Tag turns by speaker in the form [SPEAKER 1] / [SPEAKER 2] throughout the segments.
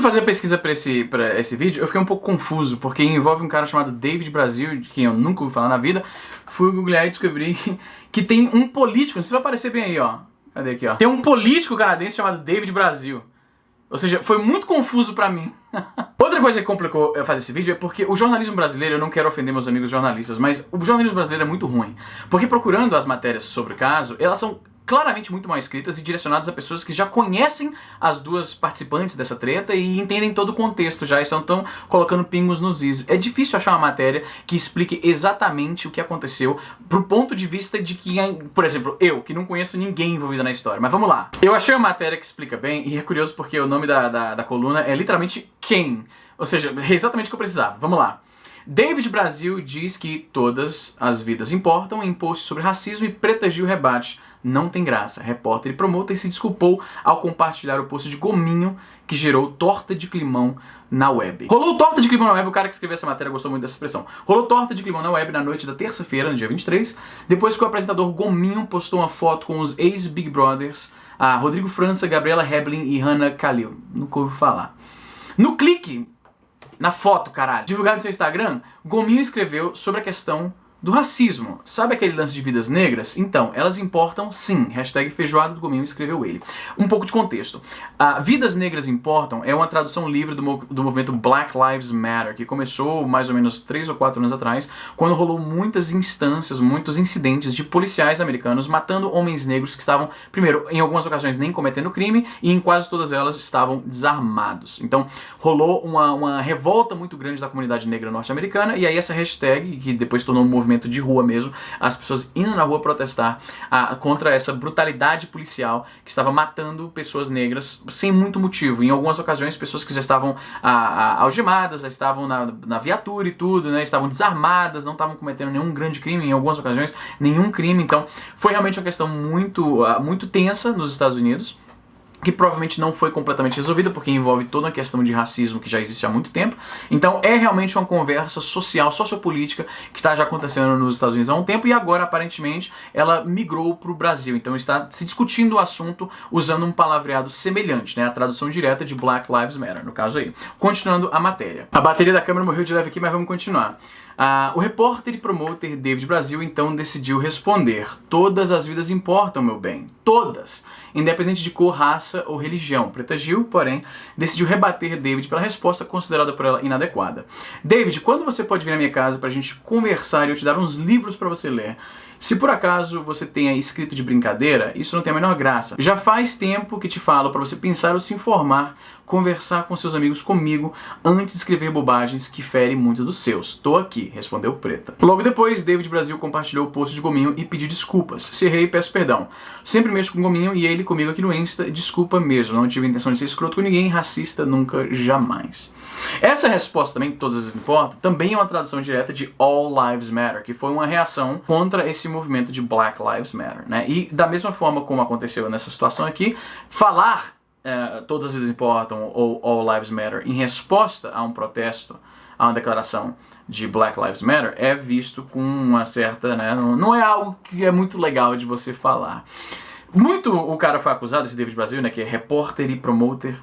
[SPEAKER 1] fui fazer a pesquisa pra esse vídeo, eu fiquei um pouco confuso, porque envolve um cara chamado David Brasil, de quem eu nunca ouvi falar na vida. Fui googlear e descobri que tem um político, isso vai aparecer bem aí, ó. Cadê aqui, ó? Tem um político canadense chamado David Brasil. Ou seja, foi muito confuso pra mim. Outra coisa que complicou eu fazer esse vídeo é porque o jornalismo brasileiro, eu não quero ofender meus amigos jornalistas, mas o jornalismo brasileiro é muito ruim. Porque procurando as matérias sobre o caso, elas são claramente muito mal escritas e direcionadas a pessoas que já conhecem as duas participantes dessa treta e entendem todo o contexto já e estão colocando pingos nos is. É difícil achar uma matéria que explique exatamente o que aconteceu pro ponto de vista de que, por exemplo, eu, que não conheço ninguém envolvido na história. Mas vamos lá. Eu achei uma matéria que explica bem e é curioso porque o nome da coluna é literalmente Quem. Ou seja, é exatamente o que eu precisava. Vamos lá. David Brasil diz que todas as vidas importam em post sobre racismo e Preta Gil rebate. Não tem graça. Repórter e promotor se desculpou ao compartilhar o post de gominho que gerou torta de climão na web. Rolou torta de climão na web, o cara que escreveu essa matéria gostou muito dessa expressão. Rolou torta de climão na web na noite da terça-feira, no dia 23, depois que o apresentador Gominho postou uma foto com os ex-Big Brothers, a Rodrigo França, Gabriela Heblin e Hannah Khalil. Nunca ouvi falar. No clique, na foto, caralho, divulgado no seu Instagram, Gominho escreveu sobre a questão do racismo. Sabe aquele lance de vidas negras? Então, elas importam sim. Hashtag feijoada do Gominho, escreveu ele. Um pouco de contexto. Vidas negras importam é uma tradução livre do movimento Black Lives Matter, que começou mais ou menos 3 ou 4 anos atrás, quando rolou muitas instâncias, muitos incidentes de policiais americanos matando homens negros que estavam, primeiro, em algumas ocasiões nem cometendo crime, e em quase todas elas estavam desarmados. Então, rolou uma revolta muito grande da comunidade negra norte-americana, e aí essa hashtag, que depois tornou um movimento de rua mesmo, as pessoas indo na rua protestar contra essa brutalidade policial que estava matando pessoas negras sem muito motivo. Em algumas ocasiões, pessoas que já estavam algemadas, já estavam na viatura e tudo, né, estavam desarmadas, não estavam cometendo nenhum grande crime, em algumas ocasiões, nenhum crime. Então, foi realmente uma questão muito tensa nos Estados Unidos, que provavelmente não foi completamente resolvida, porque envolve toda uma questão de racismo que já existe há muito tempo. Então é realmente uma conversa social, sociopolítica, que está já acontecendo nos Estados Unidos há um tempo, e agora, aparentemente, ela migrou para o Brasil. Então está se discutindo o assunto usando um palavreado semelhante, né? A tradução direta de Black Lives Matter, no caso aí. Continuando a matéria. A bateria da câmera morreu de leve aqui, mas vamos continuar. O repórter e promotor David Brasil então decidiu responder: todas as vidas importam, meu bem, todas, independente de cor, raça ou religião. Preta Gil, porém, decidiu rebater David pela resposta considerada por ela inadequada. David, quando você pode vir à minha casa pra gente conversar e eu te dar uns livros pra você ler? Se por acaso você tenha escrito de brincadeira, isso não tem a menor graça. Já faz tempo que te falo para você pensar ou se informar, conversar com seus amigos comigo, antes de escrever bobagens que ferem muito dos seus. Tô aqui, respondeu Preta. Logo depois, David Brasil compartilhou o post de Gominho e pediu desculpas. Se errei, peço perdão. Sempre mexo com Gominho e ele comigo aqui no Insta. Desculpa mesmo, não tive a intenção de ser escroto com ninguém, racista nunca, jamais. Essa resposta também, todas as vezes importa, também é uma tradução direta de All Lives Matter, que foi uma reação contra esse movimento de Black Lives Matter, né? E da mesma forma como aconteceu nessa situação aqui, falar todas as vidas importam ou All Lives Matter em resposta a um protesto, a uma declaração de Black Lives Matter, é visto com uma certa, né, não é algo que é muito legal de você falar. O cara foi acusado, esse David Brasil, né, que é repórter e promotor,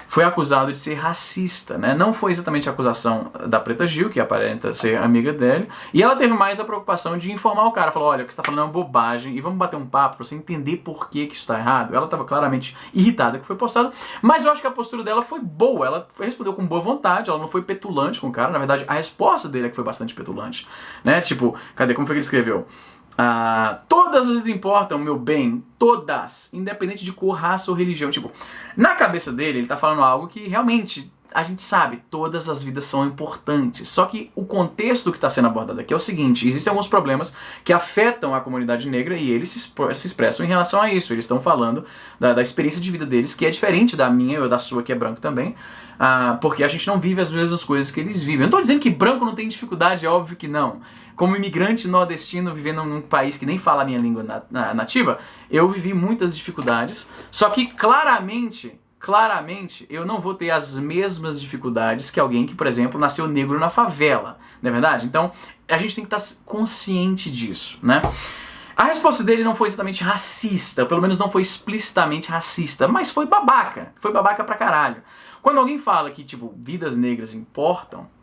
[SPEAKER 1] foi acusado de ser racista, né? Não foi exatamente a acusação da Preta Gil, que aparenta ser amiga dele, e ela teve mais a preocupação de informar o cara, falou: olha, o que você tá falando é uma bobagem, e vamos bater um papo pra você entender por que isso tá errado. Ela tava claramente irritada que foi postado, mas eu acho que a postura dela foi boa, ela respondeu com boa vontade, ela não foi petulante com o cara, na verdade a resposta dele é que foi bastante petulante, né? Tipo, cadê, como foi que ele escreveu? Todas as vidas importam, meu bem, todas, independente de cor, raça ou religião. Tipo, na cabeça dele, ele tá falando algo que realmente a gente sabe, todas as vidas são importantes. Só que o contexto que está sendo abordado aqui é o seguinte: existem alguns problemas que afetam a comunidade negra e eles se expressam em relação a isso. Eles estão falando da experiência de vida deles, que é diferente da minha ou da sua, que é branco também, porque a gente não vive as mesmas coisas que eles vivem. Eu não estou dizendo que branco não tem dificuldade, é óbvio que não. Como imigrante nordestino vivendo num país que nem fala a minha língua nativa, eu vivi muitas dificuldades, só que claramente eu não vou ter as mesmas dificuldades que alguém que, por exemplo, nasceu negro na favela, não é verdade? Então, a gente tem que estar consciente disso, né? A resposta dele não foi exatamente racista, ou pelo menos não foi explicitamente racista, mas foi babaca pra caralho. Quando alguém fala que, tipo, vidas negras importam,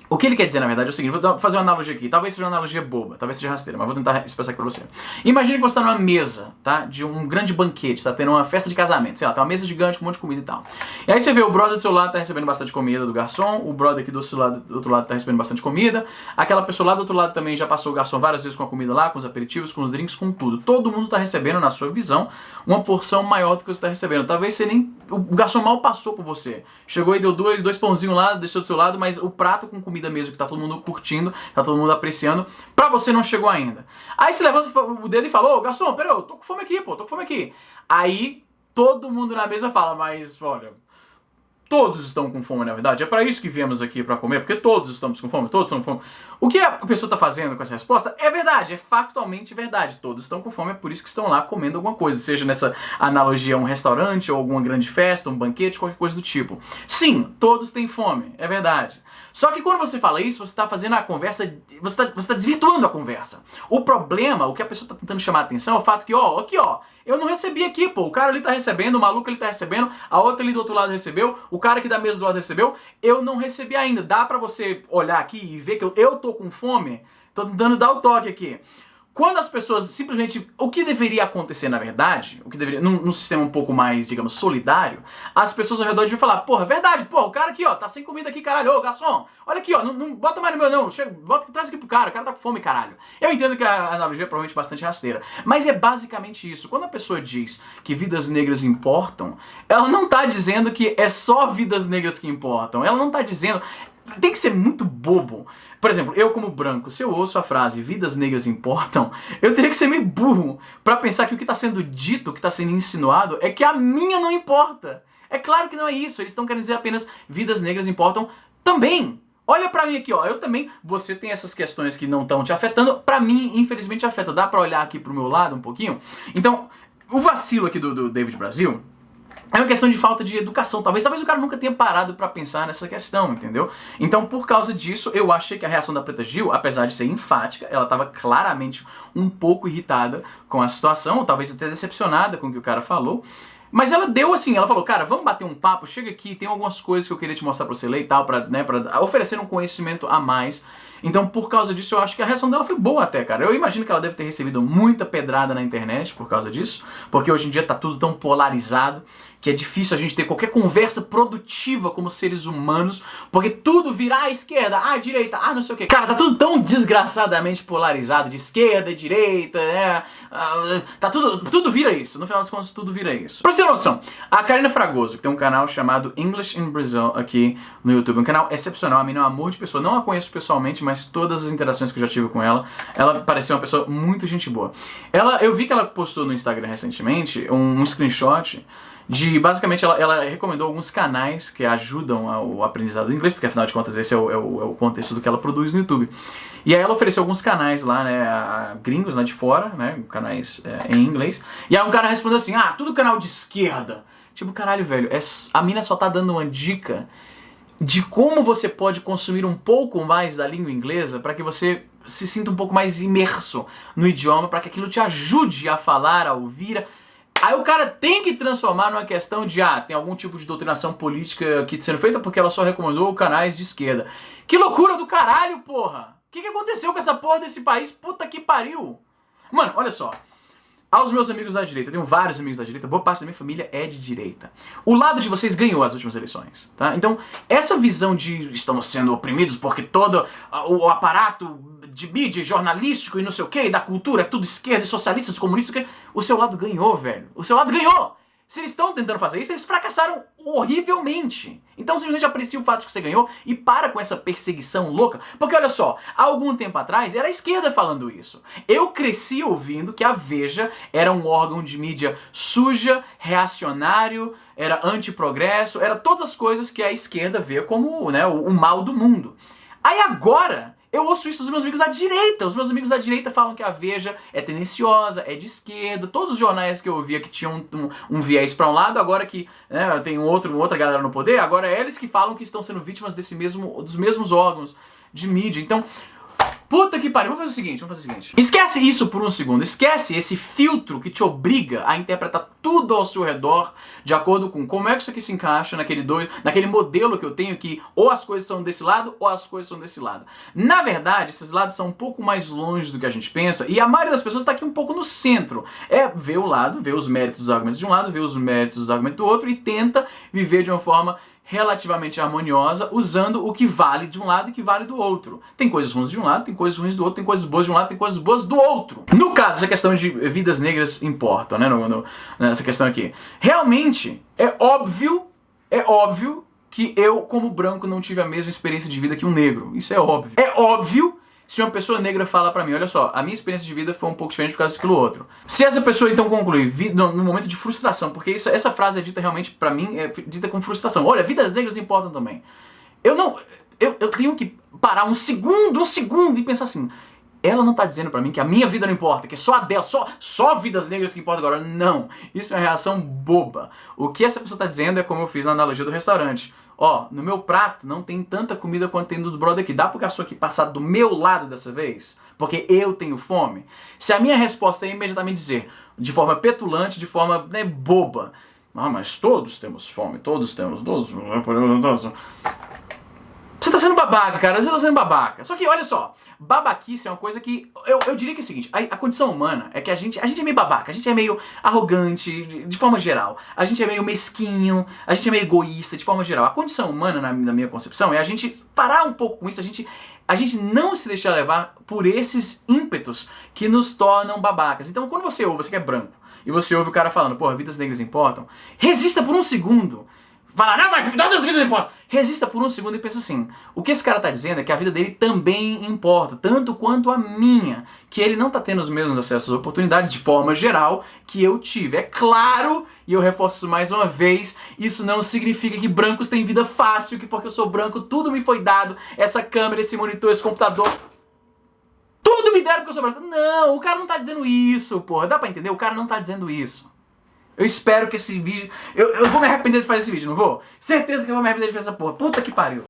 [SPEAKER 1] o que ele quer dizer, na verdade, é o seguinte, vou fazer uma analogia aqui, talvez seja uma analogia boba, talvez seja rasteira, mas vou tentar expressar aqui pra você. Imagine que você tá numa mesa, tá, de um grande banquete, tá tendo uma festa de casamento, sei lá, tá uma mesa gigante com um monte de comida e tal. E aí você vê o brother do seu lado tá recebendo bastante comida do garçom, o brother aqui do outro lado tá recebendo bastante comida, aquela pessoa lá do outro lado também já passou o garçom várias vezes com a comida lá, com os aperitivos, com os drinks, com tudo. Todo mundo tá recebendo, na sua visão, uma porção maior do que você tá recebendo. Talvez você nem... O garçom mal passou por você. Chegou e deu dois pãozinhos lá, deixou do seu lado, mas o prato com comida mesmo, que tá todo mundo curtindo, tá todo mundo apreciando, pra você não chegou ainda. Aí você levanta o dedo e fala, ô garçom, peraí, eu tô com fome aqui, pô, tô com fome aqui. Aí todo mundo na mesa fala, mas olha, todos estão com fome, na verdade. É pra isso que viemos aqui pra comer, porque todos estamos com fome, todos estão com fome. O que a pessoa tá fazendo com essa resposta é verdade, é factualmente verdade. Todos estão com fome, é por isso que estão lá comendo alguma coisa. Seja nessa analogia um restaurante, ou alguma grande festa, um banquete, qualquer coisa do tipo. Sim, todos têm fome, é verdade. Só que quando você fala isso, você tá fazendo a conversa, você tá desvirtuando a conversa. O problema, o que a pessoa tá tentando chamar a atenção é o fato que, ó, aqui, ó, eu não recebi aqui, pô, o cara ali tá recebendo, o maluco ali tá recebendo, a outra ali do outro lado recebeu, o cara aqui da mesa do lado recebeu, eu não recebi ainda. Dá pra você olhar aqui e ver que eu tô com fome? Tô tentando dar o toque aqui. Quando as pessoas simplesmente... O que deveria acontecer, na verdade, o que deveria... Num sistema um pouco mais, digamos, solidário, as pessoas ao redor deviam falar, porra, verdade, porra, o cara aqui, ó, tá sem comida aqui, caralho, ô, garçom, olha aqui, ó, não bota mais no meu, não, chega, traz aqui pro cara, o cara tá com fome, caralho. Eu entendo que a analogia é provavelmente bastante rasteira, mas é basicamente isso. Quando a pessoa diz que vidas negras importam, ela não tá dizendo que é só vidas negras que importam, ela não tá dizendo... Tem que ser muito bobo. Por exemplo, eu como branco, se eu ouço a frase vidas negras importam, eu teria que ser meio burro pra pensar que o que tá sendo dito, o que tá sendo insinuado, é que a minha não importa. É claro que não é isso, eles estão querendo dizer apenas vidas negras importam também. Olha pra mim aqui, ó, eu também, você tem essas questões que não estão te afetando, pra mim, infelizmente, afeta. Dá pra olhar aqui pro meu lado um pouquinho? Então, o vacilo aqui do David Brasil... é uma questão de falta de educação. Talvez o cara nunca tenha parado pra pensar nessa questão, entendeu? Então, por causa disso, eu achei que a reação da Preta Gil, apesar de ser enfática, ela tava claramente um pouco irritada com a situação, ou talvez até decepcionada com o que o cara falou. Mas ela deu assim, ela falou, cara, vamos bater um papo, chega aqui, tem algumas coisas que eu queria te mostrar pra você ler e tal, pra oferecer um conhecimento a mais. Então, por causa disso, eu acho que a reação dela foi boa até, cara. Eu imagino que ela deve ter recebido muita pedrada na internet por causa disso, porque hoje em dia tá tudo tão polarizado que é difícil a gente ter qualquer conversa produtiva como seres humanos, porque tudo vira à esquerda, à direita, não sei o que. Cara, tá tudo tão desgraçadamente polarizado, de esquerda, direita, né? Tá tudo vira isso. No final das contas, tudo vira isso. Pra você ter noção, a Karina Fragoso, que tem um canal chamado English in Brazil aqui no YouTube, um canal excepcional, a menina é um amor de pessoa, não a conheço pessoalmente, mas todas as interações que eu já tive com ela, ela pareceu uma pessoa muito gente boa. Eu vi que ela postou no Instagram recentemente um screenshot de, basicamente, ela recomendou alguns canais que ajudam ao aprendizado do inglês, porque afinal de contas esse é o contexto do que ela produz no YouTube. E aí ela ofereceu alguns canais lá, né, a gringos lá de fora, né, canais em inglês. E aí um cara respondeu assim, tudo canal de esquerda. Tipo, caralho, velho, a mina só tá dando uma dica de como você pode consumir um pouco mais da língua inglesa para que você se sinta um pouco mais imerso no idioma, para que aquilo te ajude a falar, a ouvir. Aí o cara tem que transformar numa questão de, tem algum tipo de doutrinação política aqui sendo feita porque ela só recomendou canais de esquerda. Que loucura do caralho, porra! O que aconteceu com essa porra desse país? Puta que pariu! Mano, olha só. Aos meus amigos da direita, eu tenho vários amigos da direita, boa parte da minha família é de direita. O lado de vocês ganhou as últimas eleições, tá? Então, essa visão de estamos sendo oprimidos porque todo o aparato de mídia, jornalístico e não sei o que, da cultura, é tudo esquerda, socialistas, comunistas, o seu lado ganhou, velho. O seu lado ganhou! Se eles estão tentando fazer isso, eles fracassaram horrivelmente. Então simplesmente aprecia o fato de que você ganhou e para com essa perseguição louca. Porque olha só, há algum tempo atrás era a esquerda falando isso. Eu cresci ouvindo que a Veja era um órgão de mídia suja, reacionário, era antiprogresso, era todas as coisas que a esquerda vê como, né, o mal do mundo. Aí agora... eu ouço isso dos meus amigos da direita. Os meus amigos da direita falam que a Veja é tendenciosa, é de esquerda. Todos os jornais que eu via que tinham um viés para um lado, agora que tem outra galera no poder, agora é eles que falam que estão sendo vítimas dos mesmos órgãos de mídia. Então, Puta que pariu, vamos fazer o seguinte. Esquece isso por um segundo, esquece esse filtro que te obriga a interpretar tudo ao seu redor de acordo com como é que isso aqui se encaixa naquele modelo que eu tenho que ou as coisas são desse lado ou as coisas são desse lado. Na verdade, esses lados são um pouco mais longe do que a gente pensa e a maioria das pessoas está aqui um pouco no centro. É ver o lado, ver os méritos dos argumentos de um lado, ver os méritos dos argumentos do outro e tenta viver de uma forma relativamente harmoniosa, usando o que vale de um lado e o que vale do outro. Tem coisas ruins de um lado, tem coisas ruins do outro, tem coisas boas de um lado, tem coisas boas do outro. No caso, essa questão de vidas negras importa, né? Nessa questão aqui. Realmente, é óbvio que eu, como branco, não tive a mesma experiência de vida que um negro. Isso é óbvio. É óbvio se uma pessoa negra fala pra mim, olha só, a minha experiência de vida foi um pouco diferente por causa daquilo outro. Se essa pessoa então conclui no momento de frustração, porque essa frase é dita realmente pra mim, é dita com frustração. Olha, vidas negras importam também. Eu tenho que parar um segundo e pensar assim, ela não tá dizendo pra mim que a minha vida não importa, que é só a dela, só vidas negras que importam agora. Não, isso é uma reação boba. O que essa pessoa tá dizendo é como eu fiz na analogia do restaurante. Ó, no meu prato não tem tanta comida quanto tem do brother aqui. Dá pro garçom aqui passar do meu lado dessa vez? Porque eu tenho fome? Se a minha resposta é imediatamente dizer, de forma petulante, de forma boba, ah, mas todos temos fome, todos temos. Você tá sendo babaca, cara, você tá sendo babaca. Só que, olha só, babaquice é uma coisa que, eu diria que é o seguinte, a condição humana é que a gente é meio babaca, a gente é meio arrogante, de forma geral. A gente é meio mesquinho, a gente é meio egoísta, de forma geral. A condição humana, na minha concepção, é a gente parar um pouco com isso, a gente não se deixar levar por esses ímpetos que nos tornam babacas. Então, quando você que é branco, e você ouve o cara falando, porra, vidas negras importam, resista por um segundo. Fala, não, mas todas as vidas importam. Resista por um segundo e pensa assim, o que esse cara tá dizendo é que a vida dele também importa, tanto quanto a minha, que ele não tá tendo os mesmos acessos às oportunidades de forma geral que eu tive. É claro, e eu reforço isso mais uma vez, isso não significa que brancos têm vida fácil, que porque eu sou branco tudo me foi dado, essa câmera, esse monitor, esse computador, tudo me deram porque eu sou branco. Não, o cara não tá dizendo isso, porra, dá pra entender? O cara não tá dizendo isso. Eu espero que esse vídeo... Eu vou me arrepender de fazer esse vídeo, não vou? Certeza que eu vou me arrepender de fazer essa porra. Puta que pariu.